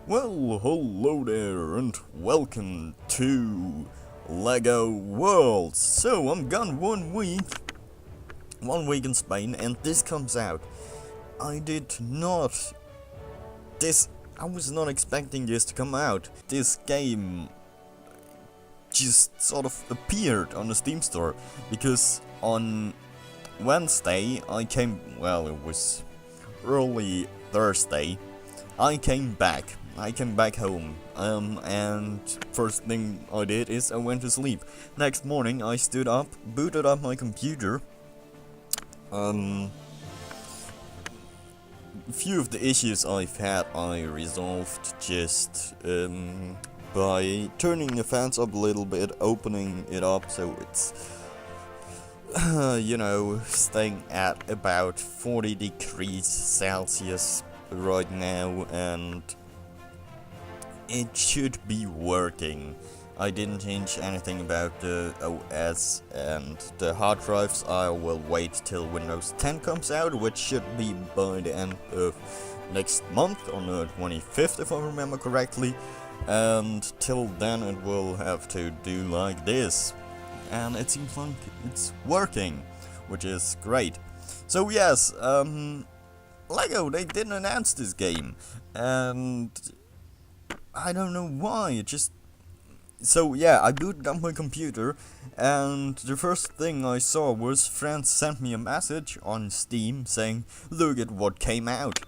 Well, hello there, and welcome to LEGO Worlds. So, I'm gone 1 week in Spain, and this comes out. I was not expecting this to come out. This game just sort of appeared on the Steam store, because on Wednesday it was early Thursday, I came back home, and first thing I did is I went to sleep. Next morning I stood up, booted up my computer. A few of the issues I've had I resolved just by turning the fans up a little bit, opening it up so it's staying at about 40 degrees Celsius right now, and it should be working. I didn't change anything about the OS and the hard drives. I will wait till Windows 10 comes out, which should be by the end of next month, on the 25th if I remember correctly, and till then it will have to do like this, and it seems like it's working, which is great. So yes, LEGO, they didn't announce this game, and I don't know why. I booted up my computer, and the first thing I saw was friends sent me a message on Steam saying, "Look at what came out."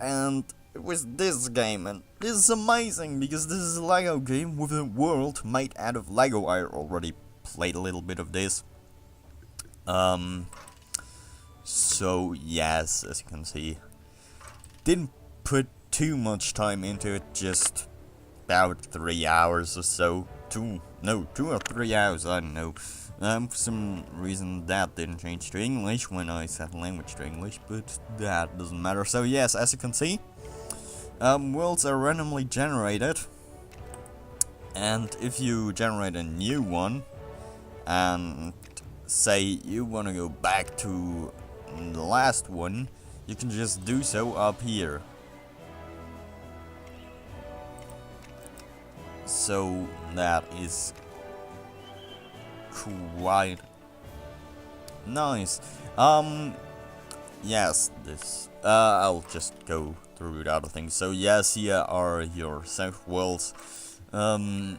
And it was this game, and this is amazing because this is a LEGO game with a world made out of LEGO. I already played a little bit of this. So yes, as you can see, didn't put too much time into it, just about 3 hours or so. 2 or 3 hours, I don't know. For some reason that didn't change to English when I set language to English, but that doesn't matter. So yes, as you can see, worlds are randomly generated, and if you generate a new one and say you want to go back to the last one, you can just do so up here. So that is quite nice. Yes, I'll just go through the other things. So yes, here are your South worlds. And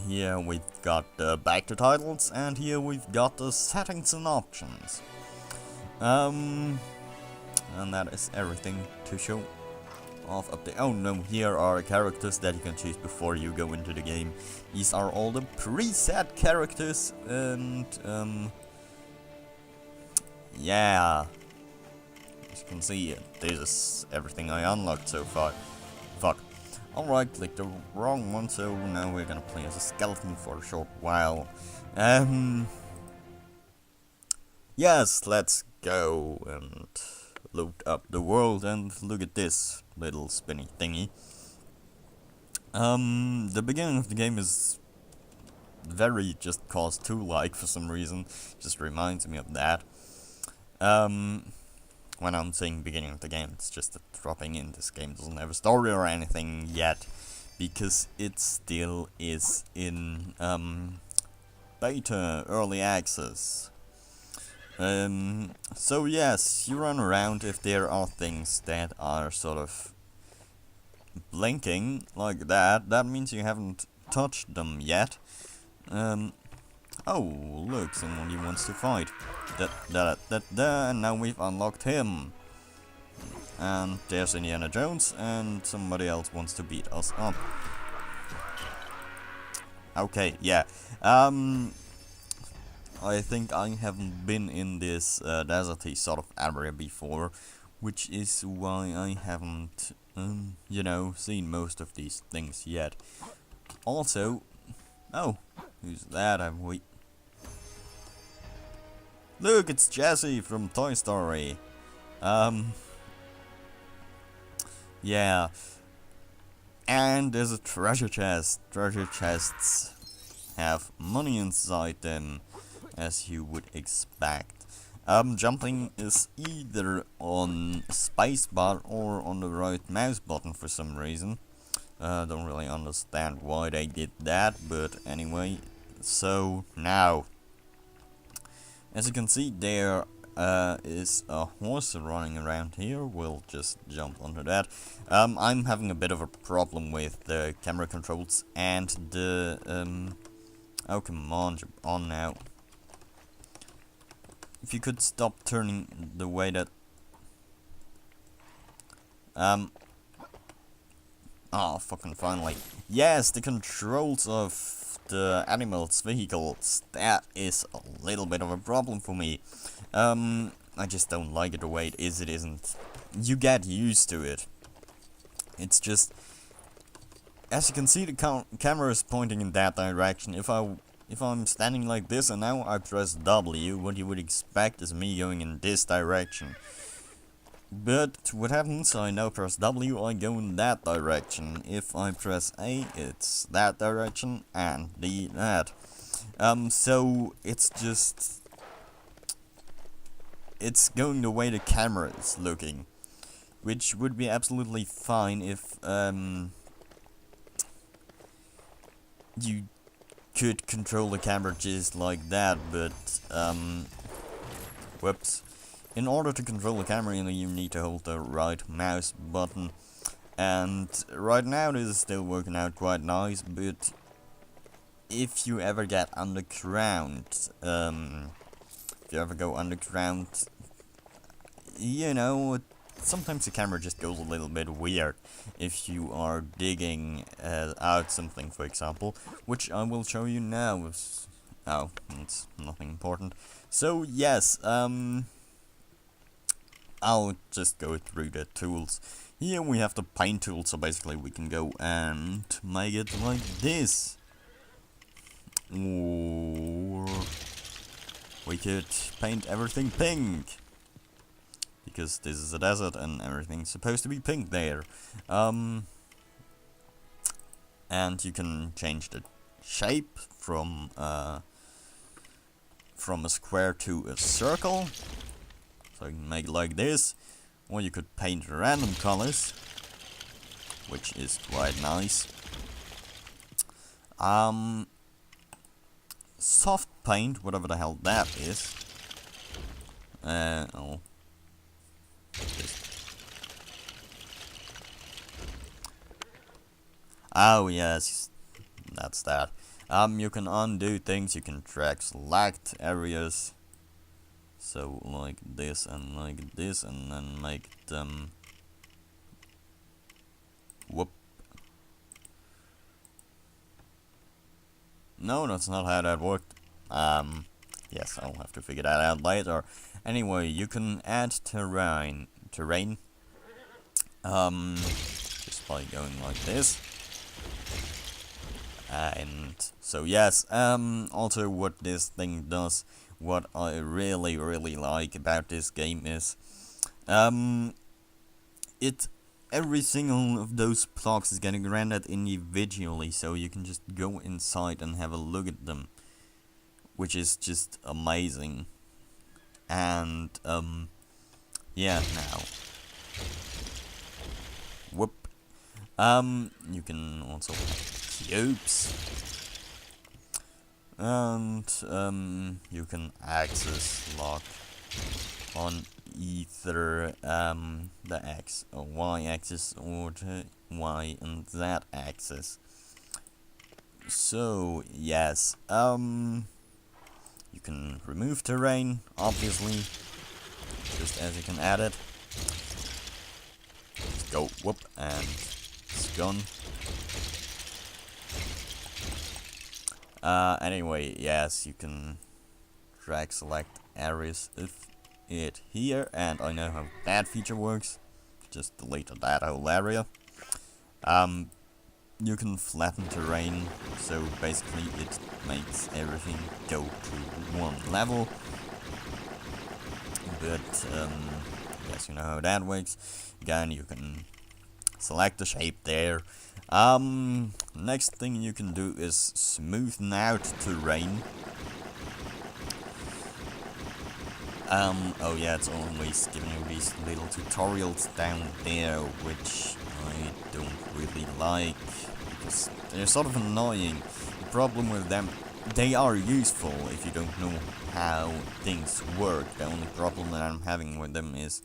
here we've got the back to titles, and here we've got the settings and options. And that is everything to show off up there. Oh no, here are characters that you can choose before you go into the game. These are all the preset characters, and yeah, as you can see, this is everything I unlocked so far. Fuck. Alright, clicked the wrong one, so now we're gonna play as a skeleton for a short while. Yes, let's go and load up the world, and look at this little spinny thingy. The beginning of the game is very just Cause 2-like for some reason. Just reminds me of that. When I'm saying beginning of the game, it's just that dropping in. This game doesn't have a story or anything yet, because it still is in beta, early access. So yes, you run around. If there are things that are sort of blinking like that, that means you haven't touched them yet. Oh, look, somebody wants to fight. And now we've unlocked him. And there's Indiana Jones, and somebody else wants to beat us up. Okay, yeah. I think I haven't been in this deserty sort of area before, which is why I haven't, seen most of these things yet. Also, oh, who's that? Look, it's Jessie from Toy Story. Yeah. And there's a treasure chest. Treasure chests have money inside them, as you would expect. Jumping is either on spacebar or on the right mouse button for some reason. Don't really understand why they did that, but anyway. So now, as you can see, there is a horse running around here. We'll just jump onto that. I'm having a bit of a problem with the camera controls and the oh, come on, jump on now. If you could stop turning the way that oh, fucking finally. Yes, the controls of the animals' vehicles. That is a little bit of a problem for me. I just don't like it the way it is. It isn't. You get used to it. It's just, as you can see, the camera is pointing in that direction. If I'm standing like this and now I press W, what you would expect is me going in this direction. But what happens, I now press W, I go in that direction. If I press A, it's that direction, and D, that. So it's just, it's going the way the camera is looking, which would be absolutely fine if you could control the camera just like that, but whoops. In order to control the camera, you need to hold the right mouse button, and right now this is still working out quite nice, but if you ever get underground, if you ever go underground, you know, sometimes the camera just goes a little bit weird if you are digging out something, for example, which I will show you now. Oh, it's nothing important. So yes, I'll just go through the tools. Here we have the paint tool, so basically we can go and make it like this. Or we could paint everything pink, because this is a desert and everything's supposed to be pink there. And you can change the shape from a square to a circle. So you can make it like this, or you could paint random colors, which is quite nice. Soft paint, whatever the hell that is. Oh. Oh yes, that's that. You can undo things, you can drag select areas. So like this, and then make them whoop. No, that's not how that worked. Yes, I'll have to figure that out later. Anyway, you can add terrain, just by going like this. And so yes, also what this thing does, what I really like about this game is, every single of those blocks is getting rendered individually, so you can just go inside and have a look at them, which is just amazing. And yeah, now whoop, you can also have cubes. And you can access lock on either the X or Y axis or the Y and Z axis. So yes, you can remove terrain, obviously, just as you can add it. Just go whoop and it's gone. Anyway, yes, you can drag select areas of it here, and I know how that feature works. Just delete that whole area. You can flatten terrain, so basically it makes everything go to one level. But yes, you know how that works. Again, you can select the shape there. Next thing you can do is smoothen out terrain. Oh yeah, it's always giving you these little tutorials down there, which I don't really like, because they're sort of annoying. The problem with them, they are useful if you don't know how things work. The only problem that I'm having with them is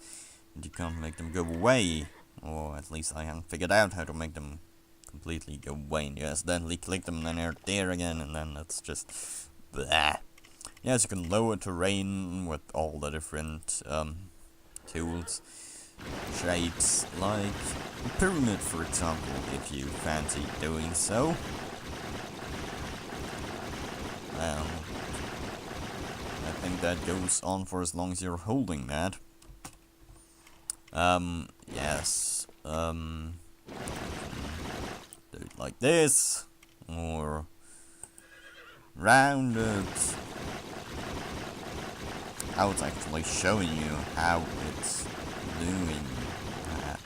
that you can't make them go away, or at least I haven't figured out how to make them completely go away, and you accidentally click them and then they're there again, and then that's just blah. Yes, you can lower terrain with all the different tools, shapes, like a pyramid, for example, if you fancy doing so. I think that goes on for as long as you're holding that. Yes, do it like this, or round it. I was actually showing you how it's doing that.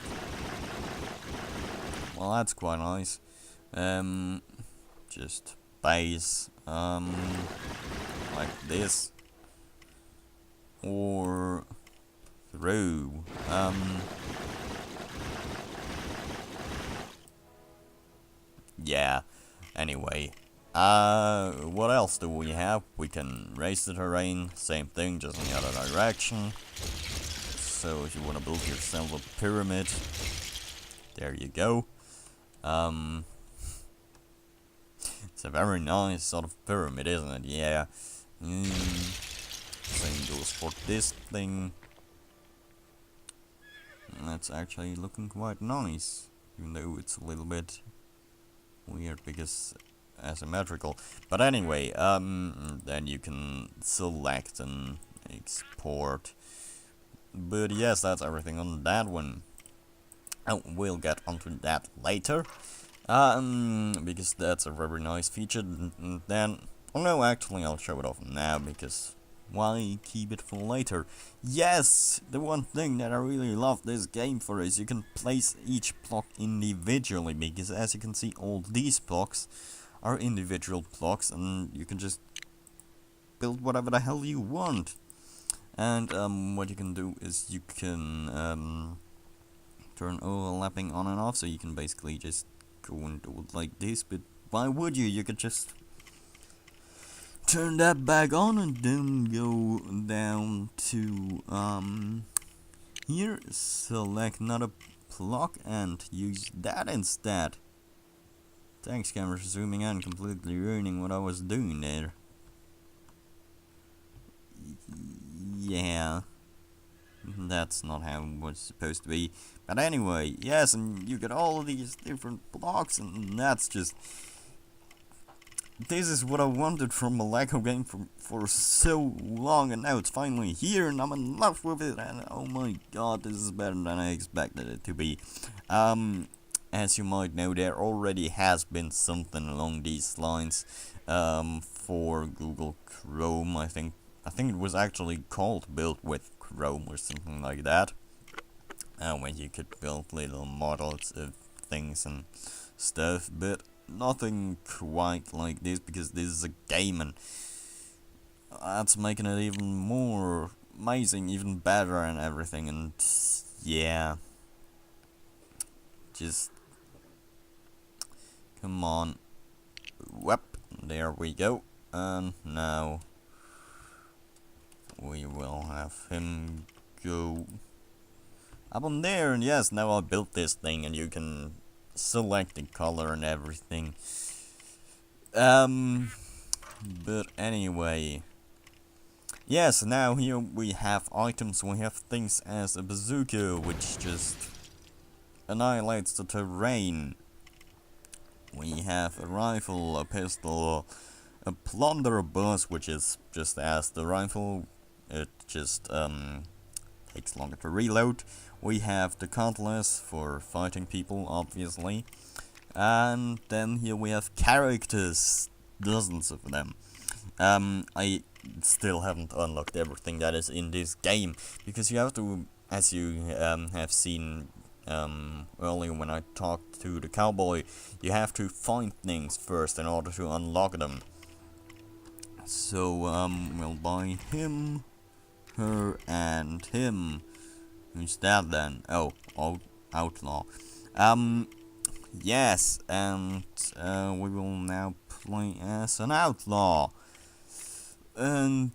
Well, that's quite nice. Just base, like this, or through, yeah, anyway. What else do we have? We can raise the terrain, same thing, just in the other direction. So if you want to build yourself a pyramid, there you go. It's a very nice sort of pyramid, isn't it? Yeah. Same goes for this thing. That's actually looking quite nice, even though it's a little bit weird because asymmetrical. But anyway, then you can select and export. But yes, that's everything on that one. Oh, we'll get onto that later. Because that's a very nice feature. And then, oh no, actually I'll show it off now, because why keep it for later? Yes, the one thing that I really love this game for is you can place each block individually, because as you can see, all these blocks are individual blocks, and you can just build whatever the hell you want. And what you can do is you can turn overlapping on and off, so you can basically just go and do it like this. But why would you? You could just turn that back on and then go down to here, select another block and use that instead. Thanks, camera, for zooming in, completely ruining what I was doing there. Yeah, that's not how it was supposed to be. But anyway, yes, and you get all of these different blocks, and that's just... This is what I wanted from a LEGO game for so long, and now it's finally here, and I'm in love with it, and oh my god, this is better than I expected it to be. As you might know, there already has been something along these lines for Google Chrome. I think it was actually called Build with Chrome or something like that, where you could build little models of things and stuff, but nothing quite like this, because this is a game, and that's making it even more amazing, even better and everything. And yeah, just come on. Whoop, there we go. And now we will have him go up on there, and yes, now I built this thing, and you can select the color and everything. But anyway, yes, now here we have items. We have things as a bazooka, which just annihilates the terrain. We have a rifle, a pistol, a blunderbuss, which is just as the rifle. It just takes longer to reload. We have the cutlass for fighting people, obviously. And then here we have characters, dozens of them. I still haven't unlocked everything that is in this game, because you have to, as you have seen earlier when I talked to the cowboy, you have to find things first in order to unlock them. So we'll buy him her, and him. Who's that then? Oh, outlaw. Yes, and we will now play as an outlaw. And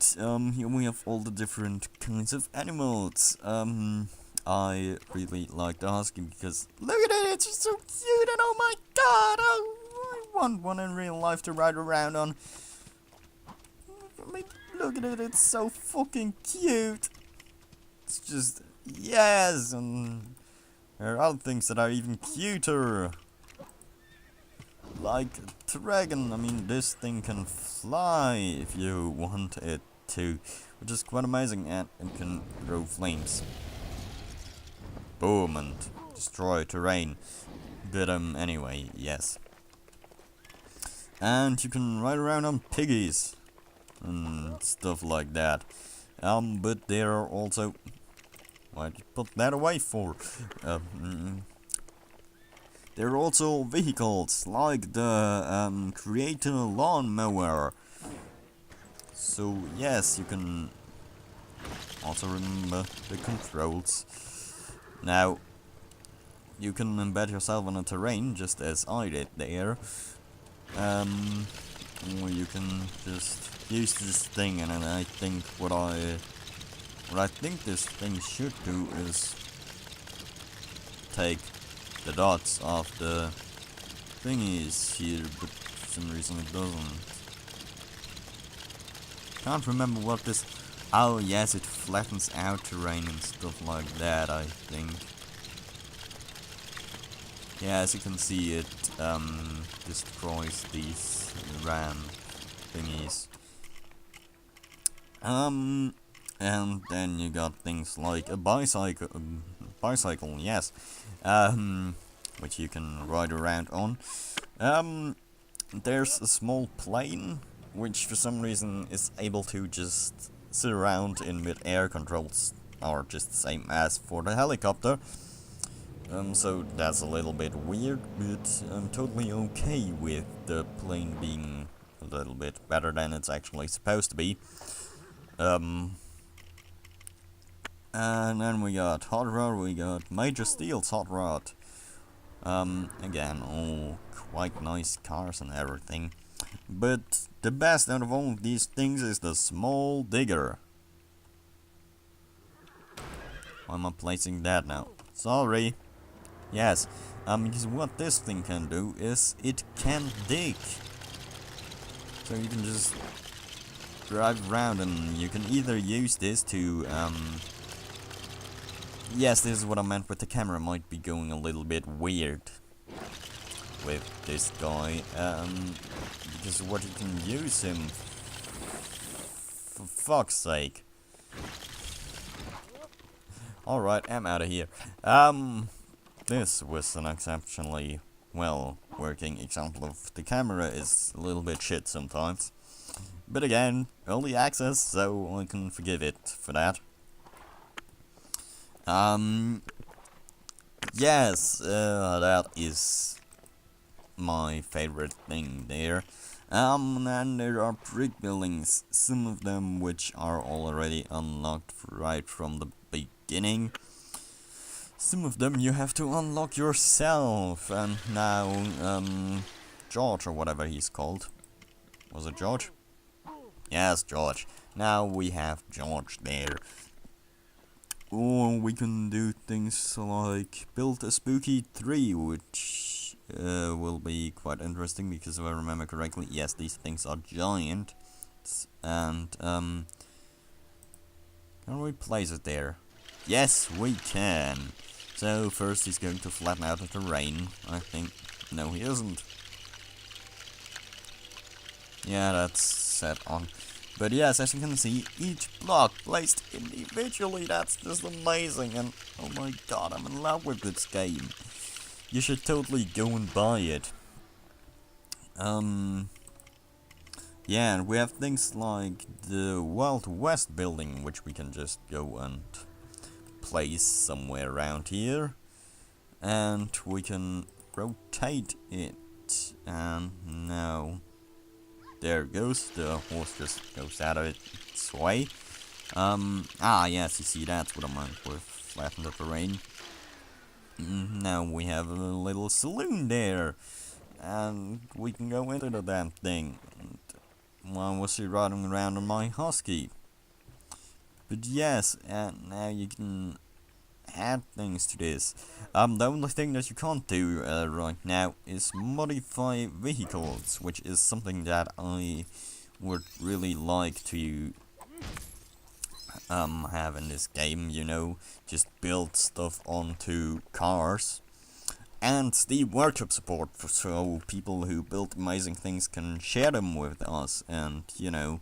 here we have all the different kinds of animals. I really like the husky because look at it, it's just so cute, and oh my god, I want one in real life to ride around on. I mean, look at it, it's so fucking cute. It's just, yes, and there are other things that are even cuter. Like a dragon. I mean, this thing can fly if you want it to, which is quite amazing, and it can throw flames. Boom, and destroy terrain. But anyway, yes. And you can ride around on piggies and stuff like that. But there are also, why'd you put that away for? There are also vehicles like the Creator lawnmower. So yes, you can also remember the controls. Now, you can embed yourself on a terrain just as I did there. Or you can just use this thing, and then I think what I think this thing should do is take the dots off the thingies here, but for some reason it doesn't. Can't remember what this. Oh yes, it flattens out terrain and stuff like that, I think. Yeah, as you can see, it destroys these ram thingies. And then you got things like a bicycle, yes, which you can ride around on. There's a small plane, which for some reason is able to just sit around in mid-air. Controls are just the same as for the helicopter. So that's a little bit weird, but I'm totally okay with the plane being a little bit better than it's actually supposed to be. And then we got Hot Rod, we got Major Steel's Hot Rod. Again, all quite nice cars and everything. But the best out of all of these things is the Small Digger. Why am I placing that now? Sorry. Yes, because what this thing can do is it can dig. So you can just drive around, and you can either use this to, yes, this is what I meant with the camera might be going a little bit weird with this guy, because what you can use him, for fuck's sake. Alright, I'm out of here. This was an exceptionally well working example of the camera is a little bit shit sometimes. But again, early access, so I can forgive it for that. Yes, that is my favorite thing there. And there are brick buildings, some of them which are already unlocked right from the beginning. Some of them you have to unlock yourself, and now, George, or whatever he's called. Was it George? Yes, George. Now we have George there. Or we can do things like build a spooky tree, which will be quite interesting, because if I remember correctly, yes, these things are giant. And, can we place it there? Yes, we can. So first he's going to flatten out the terrain, I think. No, he isn't. Yeah, that's set on. But yes, as you can see, each block placed individually, that's just amazing. And oh my god, I'm in love with this game. You should totally go and buy it. Yeah, and we have things like the Wild West building, which we can just go and place somewhere around here, and we can rotate it, and now there it goes, the horse just goes out of its way. Yes, you see, that's what I meant with flatten the terrain. Now we have a little saloon there, and we can go into the damn thing. And why was he riding around on my husky? But yes, and now you can add things to this. The only thing that you can't do right now is modify vehicles, which is something that I would really like to have in this game, you know, just build stuff onto cars. And the workshop support, so people who build amazing things can share them with us, and, you know,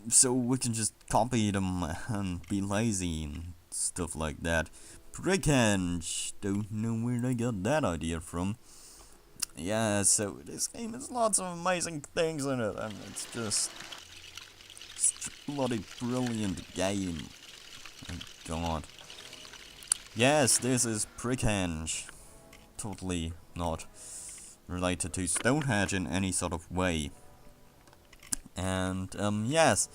so we can just copy them and be lazy and stuff like that. Prickhenge, don't know where they got that idea from. Yeah, so this game has lots of amazing things in it, and it's just a bloody brilliant game. Oh god. Yes, this is Prickhenge. Totally not related to Stonehenge in any sort of way. And, yes,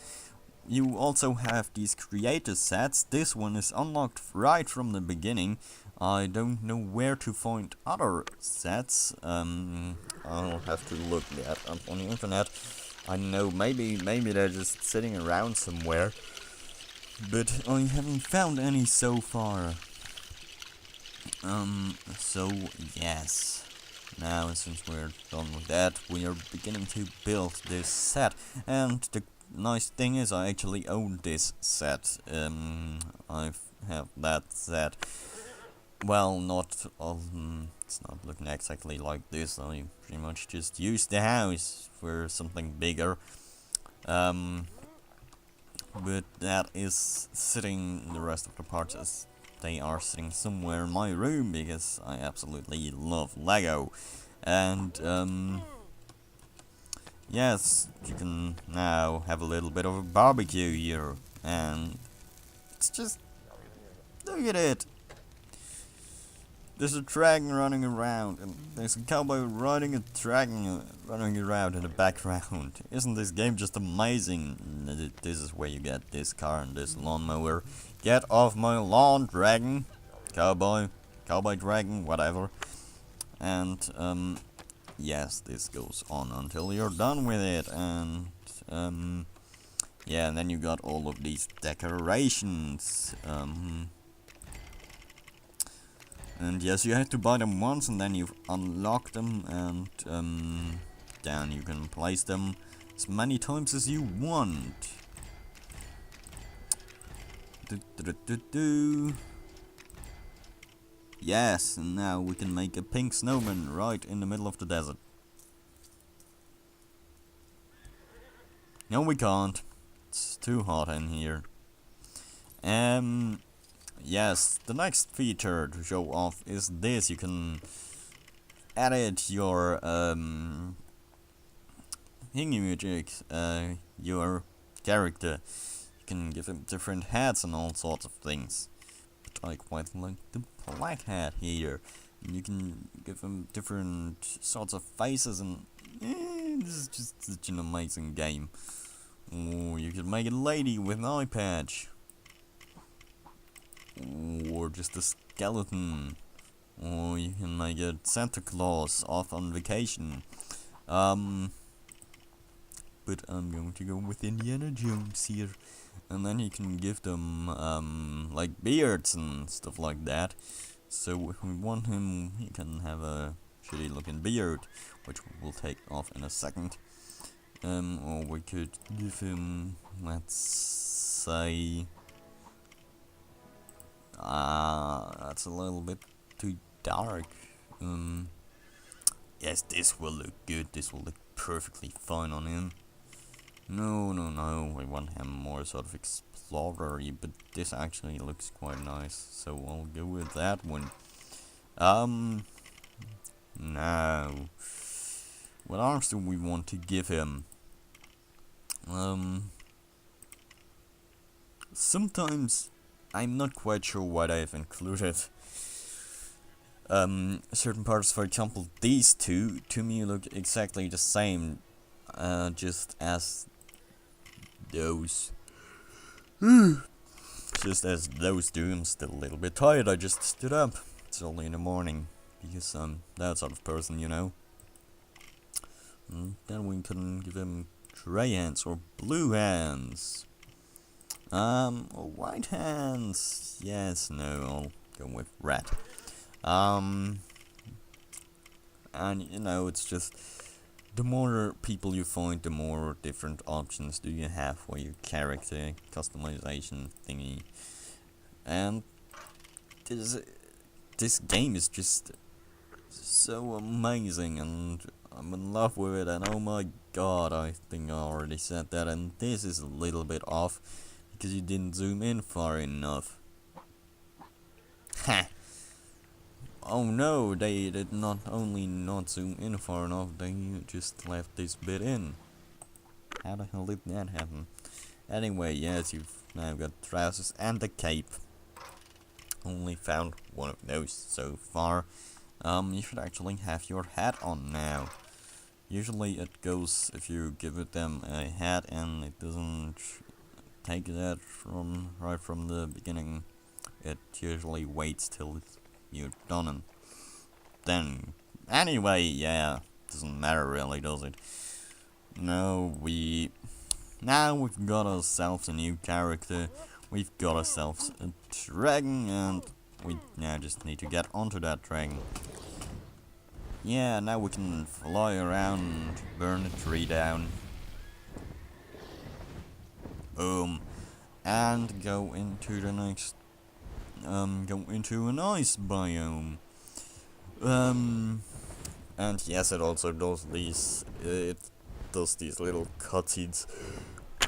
you also have these creator sets. This one is unlocked right from the beginning. I don't know where to find other sets. I'll have to look that up on the internet. I know, maybe they're just sitting around somewhere, but I haven't found any so far. So yes. Now, since we're done with that, we are beginning to build this set, and the nice thing is I actually own this set. I have that set. Well, not it's not looking exactly like this. I pretty much just used the house for something bigger. But that is sitting, the rest of the parts as they are sitting somewhere in my room, because I absolutely love Lego. And yes, you can now have a little bit of a barbecue here, and it's just, look at it. There's a dragon running around, and there's a cowboy riding a dragon running around in the background. Isn't this game just amazing? This is where you get this car and this lawnmower. Get off my lawn, dragon! Cowboy dragon, whatever. And, yes, this goes on until you're done with it, and, yeah, and then you got all of these decorations, and yes, you have to buy them once, and then you unlock them, and then you can place them as many times as you want. Yes, and now we can make a pink snowman right in the middle of the desert. No, we can't. It's too hot in here. Yes, the next feature to show off is this. You can edit your thingy-magic, your character. You can give him different hats and all sorts of things. But I quite like the black hat here. And you can give him different sorts of faces, and this is just such an amazing game. Oh, you could make a lady with an eye patch. Or just a skeleton. Or you can make a Santa Claus off on vacation. But I'm going to go with Indiana Jones here. And then you can give them, like beards and stuff like that. So if we want him, he can have a shitty looking beard, which we'll take off in a second. Or we could give him, let's say, that's a little bit too dark. Yes, this will look good. This will look perfectly fine on him. No, we want him more sort of explorer-y, but this actually looks quite nice, so I'll go with that one. Now, what arms do we want to give him? Sometimes I'm not quite sure what I've included. Certain parts, for example, these two, to me look exactly the same, just as those. Just as those two, I'm still a little bit tired. I just stood up. It's only in the morning because I'm that sort of person, you know. Then we can give him grey hands or blue hands. Or white hands. Yes, no, I'll go with red. And you know, it's just the more people you find, the more different options do you have for your character customization thingy. And this game is just so amazing, and I'm in love with it. And oh my god, I think I already said that. And this is a little bit off because you didn't zoom in far enough. Ha! Oh no, they did not only not zoom in far enough, they just left this bit in. How the hell did that happen? Anyway, yes, you've now got trousers and a cape. Only found one of those so far. You should actually have your hat on now. Usually it goes if you give them a hat and it doesn't take that right from the beginning. It usually waits till you're done, and then anyway, yeah, doesn't matter really, does it? No, we've got ourselves a new character. We've got ourselves a dragon, and we now just need to get onto that dragon. Yeah, now we can fly around and burn a tree down. Boom. And go into the next go into an ice biome. And yes, it also does these little cutscenes.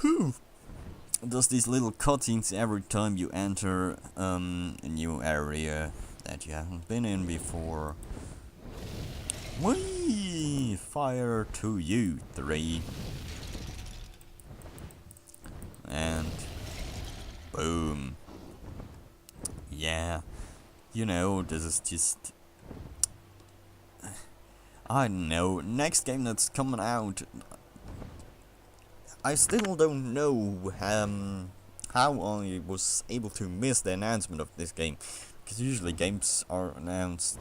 It does these little cutscenes every time you enter a new area that you haven't been in before. Whee! Fire to you, 3. And boom. Yeah, you know, this is just, I don't know, next game that's coming out, I still don't know how I was able to miss the announcement of this game, because usually games are announced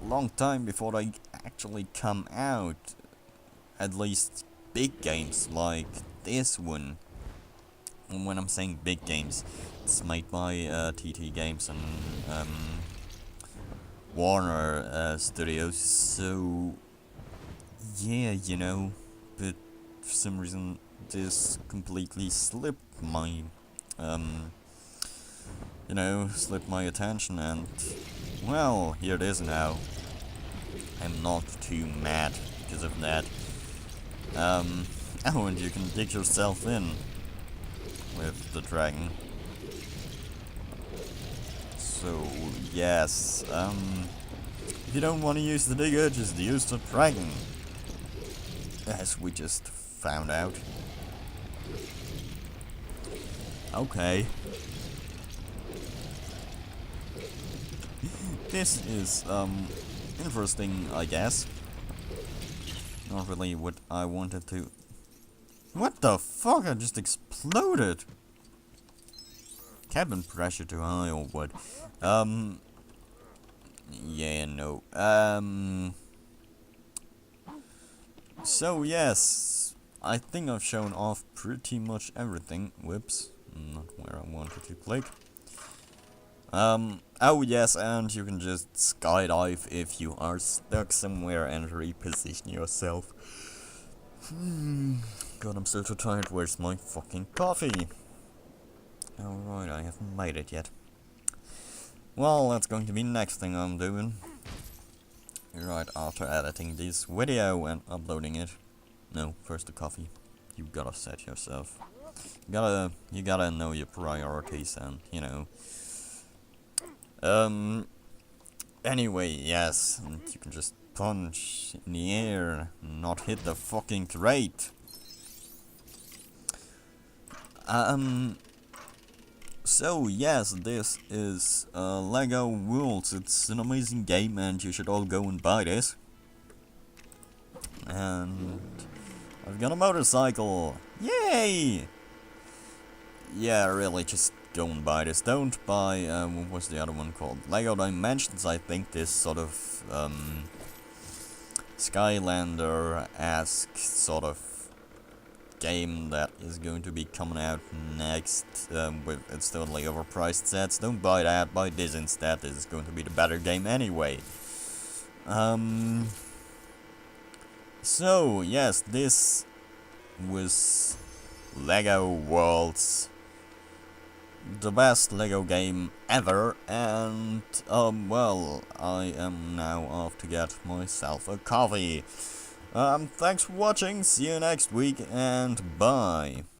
a long time before they actually come out, at least big games like this one. And when I'm saying big games, it's made by TT Games and Warner Studios, so yeah, you know, but for some reason this completely slipped my slipped my attention, and well, here it is now. I'm not too mad because of that. Oh, and you can dig yourself in with the dragon. So yes, if you don't want to use the digger, just use the dragon, as we just found out. Okay. This is interesting, I guess. Not really what I wanted to. What the fuck? I just exploded. Cabin pressure too high or what? Yeah, no. So yes, I think I've shown off pretty much everything. Whoops, not where I wanted to click. Oh yes, and you can just skydive if you are stuck somewhere and reposition yourself. God, I'm so tired. Where's my fucking coffee? Alright, I haven't made it yet. Well, that's going to be the next thing I'm doing. Right after editing this video and uploading it. No, first the coffee. You gotta set yourself. You gotta know your priorities, and you know. Anyway, yes, and you can just punch in the air, not hit the fucking crate. So yes, this is Lego Worlds. It's an amazing game, and you should all go and buy this. And I've got a motorcycle. Yay! yeah, really, just don't buy this. Don't buy, what was the other one called? Lego Dimensions, I think this sort of, Skylander-esque sort of game that is going to be coming out next, with its totally overpriced sets. Don't buy that, buy this instead. This is going to be the better game anyway. So, yes, this was Lego Worlds, the best Lego game ever, and, well, I am now off to get myself a coffee. Thanks for watching, see you next week, and bye.